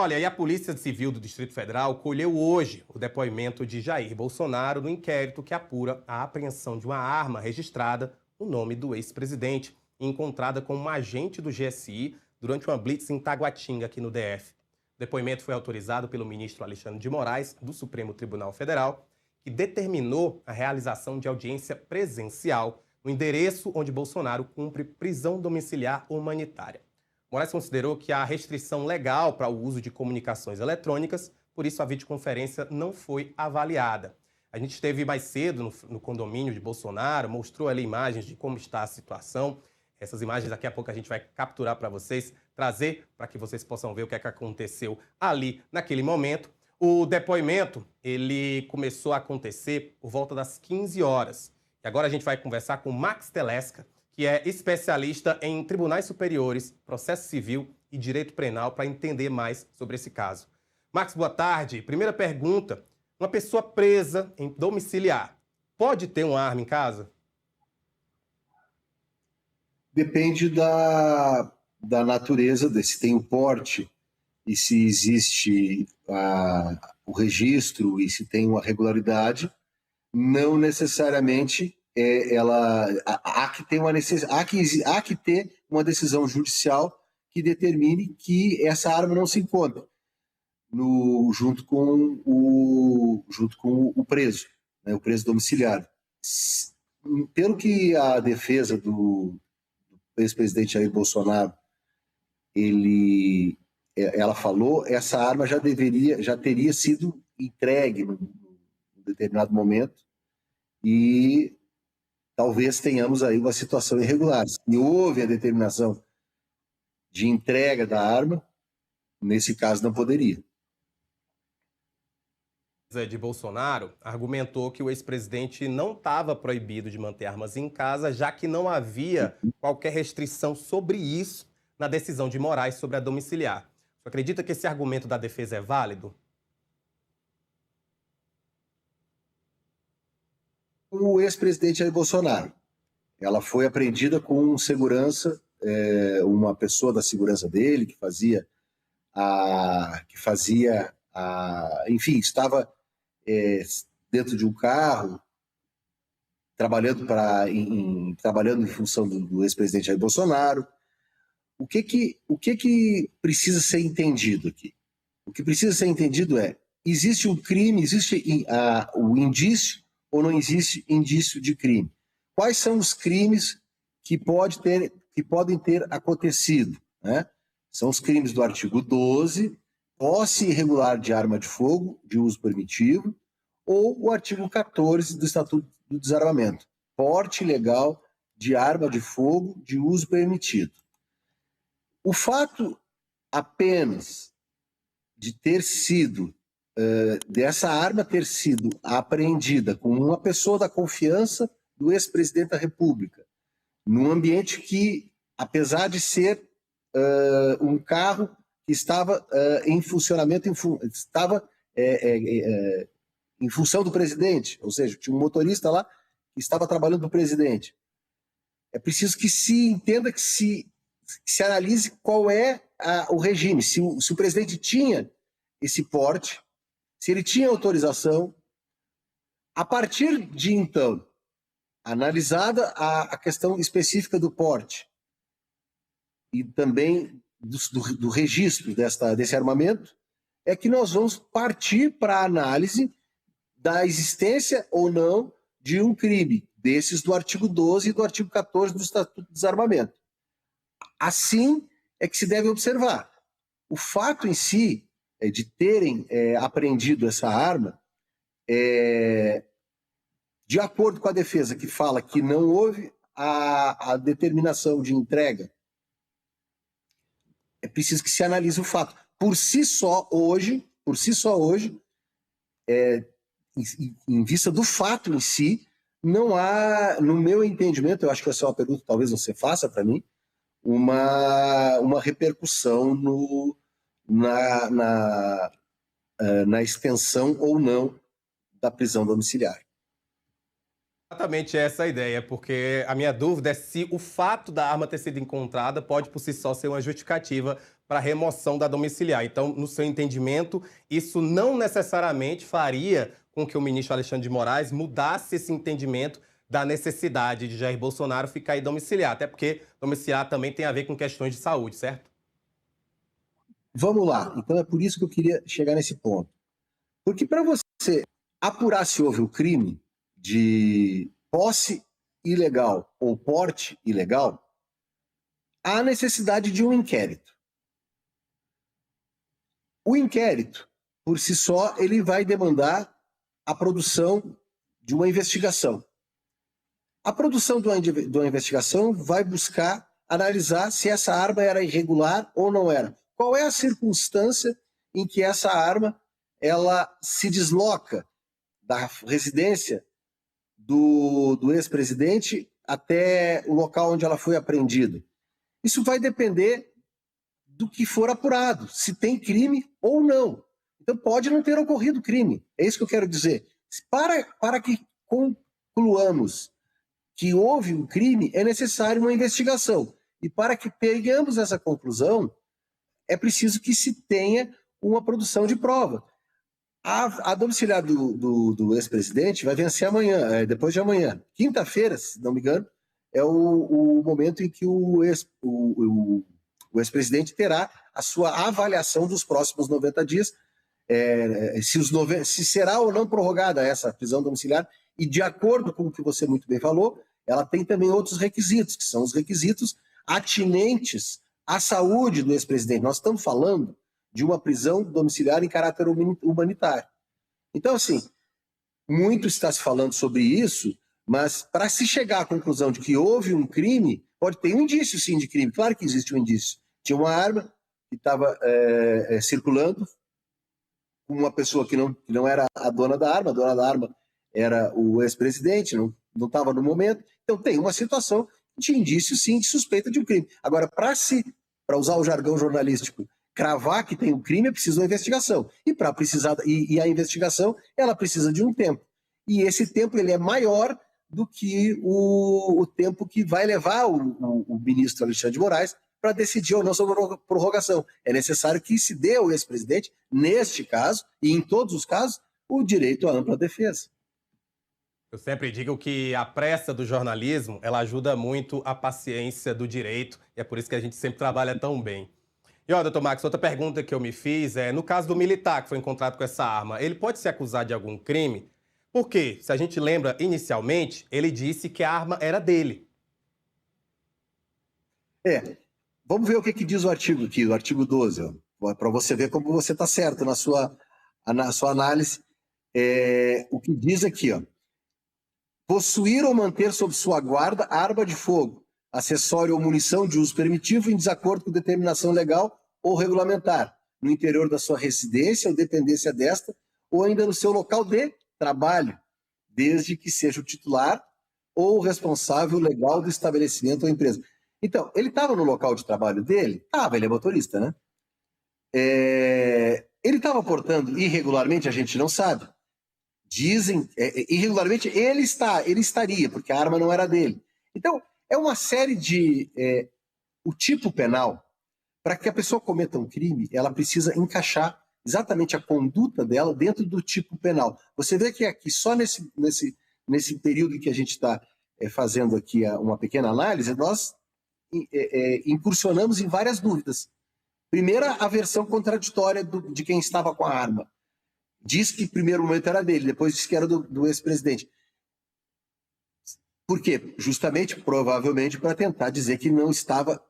Olha, e a Polícia Civil do Distrito Federal colheu hoje o depoimento de Jair Bolsonaro no inquérito que apura a apreensão de uma arma registrada no nome do ex-presidente e encontrada com um agente do GSI durante uma blitz em Taguatinga, aqui no DF. O depoimento foi autorizado pelo ministro Alexandre de Moraes, do Supremo Tribunal Federal, que determinou a realização de audiência presencial no endereço onde Bolsonaro cumpre prisão domiciliar humanitária. Moraes considerou que há restrição legal para o uso de comunicações eletrônicas, por isso a videoconferência não foi avaliada. A gente esteve mais cedo no condomínio de Bolsonaro, mostrou ali imagens de como está a situação. Essas imagens daqui a pouco a gente vai capturar para vocês, trazer para que vocês possam ver o que é que aconteceu ali naquele momento. O depoimento, ele começou a acontecer por volta das 15 horas. E agora a gente vai conversar com Max Telesca, que é especialista em tribunais superiores, processo civil e direito penal, para entender mais sobre esse caso. Max, boa tarde. Primeira pergunta: uma pessoa presa em domiciliar pode ter uma arma em casa? Depende da natureza, se tem o porte e se existe o registro e se tem uma regularidade. Não necessariamente há que ter uma decisão judicial que determine que essa arma não se encontra junto com o preso, né, o preso domiciliado. Pelo que a defesa do ex-presidente Jair Bolsonaro ela falou, essa arma já teria sido entregue num determinado momento e talvez tenhamos aí uma situação irregular. Se houve a determinação de entrega da arma, nesse caso não poderia. De Bolsonaro argumentou que o ex-presidente não estava proibido de manter armas em casa, já que não havia qualquer restrição sobre isso na decisão de Moraes sobre a domiciliar. Você acredita que esse argumento da defesa é válido? O ex-presidente Jair Bolsonaro, ela foi apreendida com segurança, uma pessoa da segurança dele que enfim, estava dentro de um carro trabalhando em função do ex-presidente Jair Bolsonaro. O que precisa ser entendido aqui? O que precisa ser entendido existe um crime, existe o indício ou não existe indício de crime? Quais são os crimes que podem ter acontecido, né? São os crimes do artigo 12, posse irregular de arma de fogo de uso permitivo, ou o artigo 14 do Estatuto do Desarmamento, porte ilegal de arma de fogo de uso permitido. O fato apenas de ter sido dessa arma ter sido apreendida com uma pessoa da confiança do ex-presidente da República, num ambiente que, apesar de ser um carro que estava em funcionamento, estava em função do presidente, ou seja, tinha um motorista lá que estava trabalhando para o presidente. É preciso que se entenda, que se analise qual é o regime, se o presidente tinha esse porte, se ele tinha autorização. A partir de então, analisada a questão específica do porte e também do registro desse armamento, é que nós vamos partir para a análise da existência ou não de um crime desses do artigo 12 e do artigo 14 do Estatuto do Desarmamento. Assim é que se deve observar. O fato em si de terem apreendido essa arma, de acordo com a defesa, que fala que não houve a determinação de entrega, é preciso que se analise o fato. Por si só hoje, em vista do fato em si, não há, no meu entendimento, eu acho que essa é uma pergunta que talvez você faça para mim, uma repercussão na extensão ou não da prisão domiciliar. Exatamente essa a ideia, porque a minha dúvida é se o fato da arma ter sido encontrada pode por si só ser uma justificativa para remoção da domiciliar. Então, no seu entendimento, isso não necessariamente faria com que o ministro Alexandre de Moraes mudasse esse entendimento da necessidade de Jair Bolsonaro ficar aí domiciliar, até porque domiciliar também tem a ver com questões de saúde, certo? Vamos lá. Então é por isso que eu queria chegar nesse ponto. Porque para você apurar se houve o crime de posse ilegal ou porte ilegal, há necessidade de um inquérito. O inquérito, por si só, ele vai demandar a produção de uma investigação. A produção de uma investigação vai buscar analisar se essa arma era irregular ou não era. Qual é a circunstância em que essa arma ela se desloca da residência do ex-presidente até o local onde ela foi apreendida? Isso vai depender do que for apurado, se tem crime ou não. Então pode não ter ocorrido crime, é isso que eu quero dizer. Para que concluamos que houve um crime, é necessário uma investigação. E para que peguemos essa conclusão, é preciso que se tenha uma produção de prova. A domiciliar do ex-presidente vai vencer amanhã, depois de amanhã. Quinta-feira, se não me engano, é o momento em que o ex-presidente terá a sua avaliação dos próximos 90 dias, se será ou não prorrogada essa prisão domiciliar, e de acordo com o que você muito bem falou, ela tem também outros requisitos, que são os requisitos atinentes à saúde do ex-presidente. Nós estamos falando de uma prisão domiciliar em caráter humanitário. Então, assim, muito está se falando sobre isso, mas para se chegar à conclusão de que houve um crime, pode ter um indício, sim, de crime. Claro que existe um indício. Tinha uma arma que estava circulando com uma pessoa que não era a dona da arma era o ex-presidente, não estava no momento. Então tem uma situação de indício, sim, de suspeita de um crime. Agora, para usar o jargão jornalístico, cravar que tem um crime, é preciso uma investigação. E a investigação, ela precisa de um tempo. E esse tempo ele é maior do que o tempo que vai levar o ministro Alexandre de Moraes para decidir ou não sobre a prorrogação. É necessário que se dê ao ex-presidente, neste caso, e em todos os casos, o direito à ampla defesa. Eu sempre digo que a pressa do jornalismo, ela ajuda muito a paciência do direito, e é por isso que a gente sempre trabalha tão bem. E ó, doutor Max, outra pergunta que eu me fiz é, no caso do militar que foi encontrado com essa arma, ele pode ser acusado de algum crime? Porque, se a gente lembra inicialmente, ele disse que a arma era dele. Vamos ver o que diz o artigo aqui, o artigo 12, para você ver como você está certo na sua análise. O que diz aqui, ó. Possuir ou manter sob sua guarda arma de fogo, acessório ou munição de uso permitivo em desacordo com determinação legal ou regulamentar, no interior da sua residência ou dependência desta, ou ainda no seu local de trabalho, desde que seja o titular ou o responsável legal do estabelecimento ou empresa. Então, ele estava no local de trabalho dele? Estava, ele é motorista, né? Ele estava portando irregularmente, a gente não sabe. Dizem, irregularmente, ele estaria, porque a arma não era dele. Então, é uma série de... o tipo penal, para que a pessoa cometa um crime, ela precisa encaixar exatamente a conduta dela dentro do tipo penal. Você vê que aqui, só nesse período em que a gente está fazendo aqui uma pequena análise, nós incursionamos em várias dúvidas. Primeira, a versão contraditória de quem estava com a arma. Diz que, em primeiro momento, era dele, depois disse que era do ex-presidente. Por quê? Justamente, provavelmente, para tentar dizer que não estava,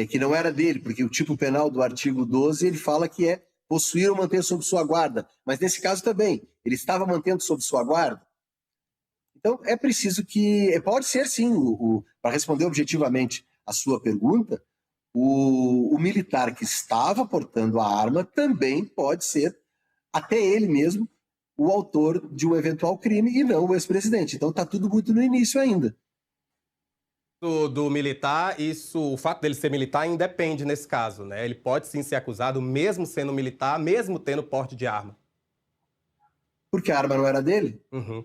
que não era dele, porque o tipo penal do artigo 12, ele fala que é possuir ou manter sob sua guarda. Mas, nesse caso, também, ele estava mantendo sob sua guarda. Então, é preciso que... Pode ser, sim, para responder objetivamente a sua pergunta, o militar que estava portando a arma também pode ser, até ele mesmo, o autor de um eventual crime e não o ex-presidente. Então está tudo muito no início ainda. Do militar, o fato dele ser militar independe nesse caso, né? Ele pode sim ser acusado, mesmo sendo militar, mesmo tendo porte de arma. Porque a arma não era dele? Uhum.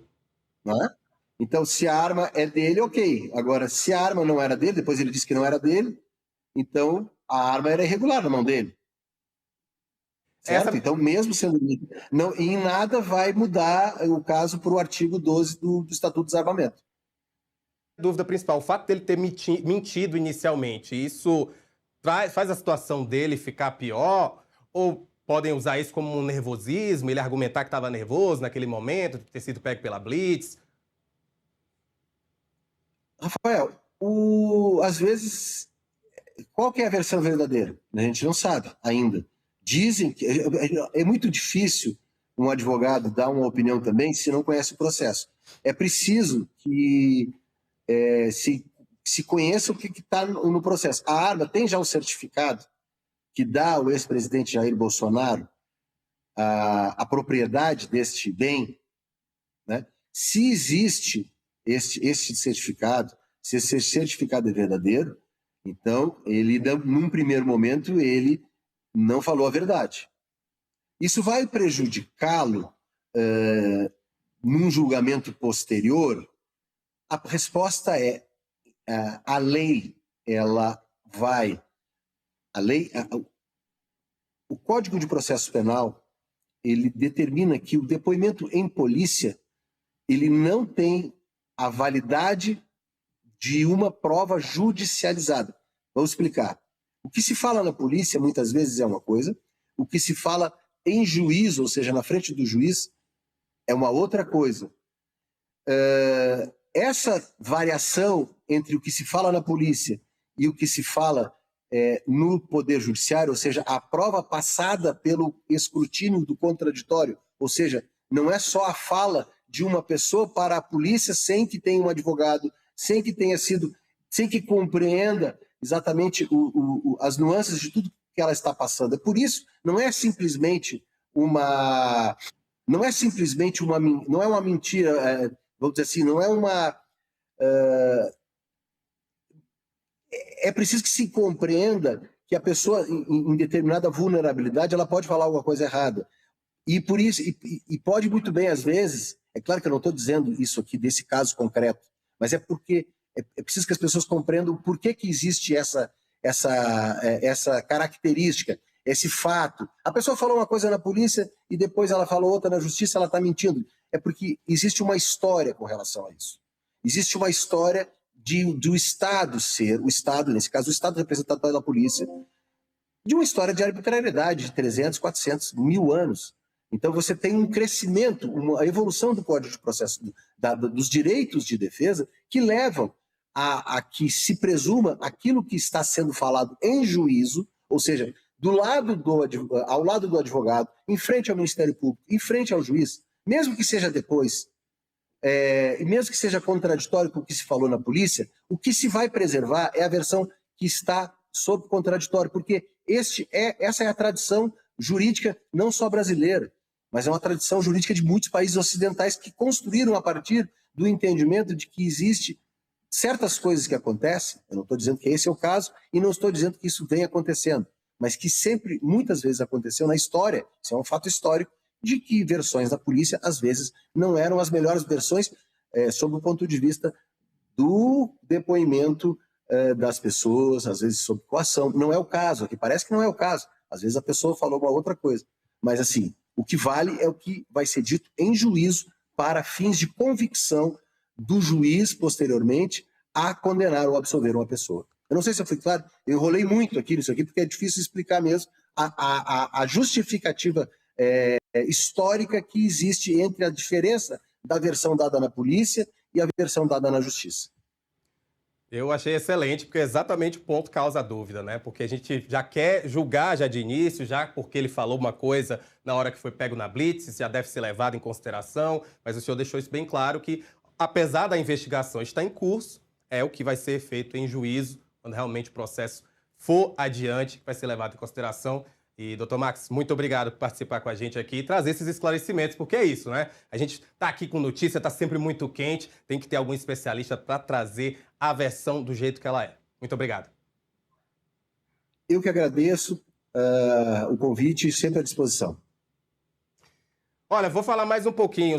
Não é? Então, se a arma é dele, ok. Agora, se a arma não era dele, depois ele disse que não era dele, então a arma era irregular na mão dele. Certo? Então, mesmo sendo... Não, em nada vai mudar o caso para o artigo 12 do Estatuto do Desarmamento. Dúvida principal, o fato dele ter mentido inicialmente, isso faz a situação dele ficar pior? Ou podem usar isso como um nervosismo, ele argumentar que estava nervoso naquele momento, de ter sido pego pela Blitz? Rafael, às vezes, qual que é a versão verdadeira? A gente não sabe ainda. Dizem que é muito difícil um advogado dar uma opinião também se não conhece o processo. É preciso que se conheça o que está no processo. A arma tem já um certificado que dá ao ex-presidente Jair Bolsonaro a propriedade deste bem, né? Se existe este certificado, se esse certificado é verdadeiro, então ele, num primeiro momento, ele não falou a verdade. Isso vai prejudicá-lo num julgamento posterior? A resposta é: a lei, ela vai... O Código de Processo Penal, ele determina que o depoimento em polícia, ele não tem a validade de uma prova judicializada. Vamos explicar. O que se fala na polícia, muitas vezes, é uma coisa, o que se fala em juízo, ou seja, na frente do juiz, é uma outra coisa. Essa variação entre o que se fala na polícia e o que se fala no Poder Judiciário, ou seja, a prova passada pelo escrutínio do contraditório, ou seja, não é só a fala de uma pessoa para a polícia sem que tenha um advogado, sem que compreenda exatamente as nuances de tudo que ela está passando. É por isso, não é uma mentira, vamos dizer assim, não é uma... É preciso que se compreenda que a pessoa, em determinada vulnerabilidade, ela pode falar alguma coisa errada. E por isso, e pode muito bem, às vezes, é claro que eu não estou dizendo isso aqui desse caso concreto, mas é porque é preciso que as pessoas compreendam por que existe essa característica, esse fato. A pessoa falou uma coisa na polícia e depois ela falou outra na justiça, ela está mentindo. É porque existe uma história com relação a isso. Existe uma história do Estado ser, o Estado, nesse caso, o Estado representado pela polícia, de uma história de arbitrariedade de 300, 400, 1000 anos. Então você tem um crescimento, uma evolução do Código de Processo, dos direitos de defesa, que levam a que se presuma aquilo que está sendo falado em juízo, ou seja, ao lado do advogado, em frente ao Ministério Público, em frente ao juiz, mesmo que seja depois, e mesmo que seja contraditório com o que se falou na polícia, o que se vai preservar é a versão que está sob contraditório, porque essa é a tradição jurídica não só brasileira, mas é uma tradição jurídica de muitos países ocidentais que construíram a partir do entendimento de que existe certas coisas que acontecem. Eu não estou dizendo que esse é o caso e não estou dizendo que isso vem acontecendo, mas que sempre, muitas vezes aconteceu na história, isso é um fato histórico, de que versões da polícia, às vezes, não eram as melhores versões sob o ponto de vista do depoimento das pessoas, às vezes sob coação. Não é o caso, aqui parece que não é o caso. Às vezes a pessoa falou uma outra coisa. Mas, assim, o que vale é o que vai ser dito em juízo para fins de convicção do juiz, posteriormente, a condenar ou absolver uma pessoa. Eu não sei se eu fui claro, eu enrolei muito aqui nisso aqui, porque é difícil explicar mesmo a justificativa histórica que existe entre a diferença da versão dada na polícia e a versão dada na justiça. Eu achei excelente, porque é exatamente o ponto que causa dúvida, né? Porque a gente já quer julgar já de início, já porque ele falou uma coisa na hora que foi pego na Blitz, já deve ser levado em consideração, mas o senhor deixou isso bem claro que, apesar da investigação estar em curso, é o que vai ser feito em juízo, quando realmente o processo for adiante, que vai ser levado em consideração. E, doutor Max, muito obrigado por participar com a gente aqui e trazer esses esclarecimentos, porque é isso, né? A gente tá aqui com notícia, tá sempre muito quente, tem que ter algum especialista para trazer a versão do jeito que ela é. Muito obrigado. Eu que agradeço o convite, sempre à disposição. Olha, vou falar mais um pouquinho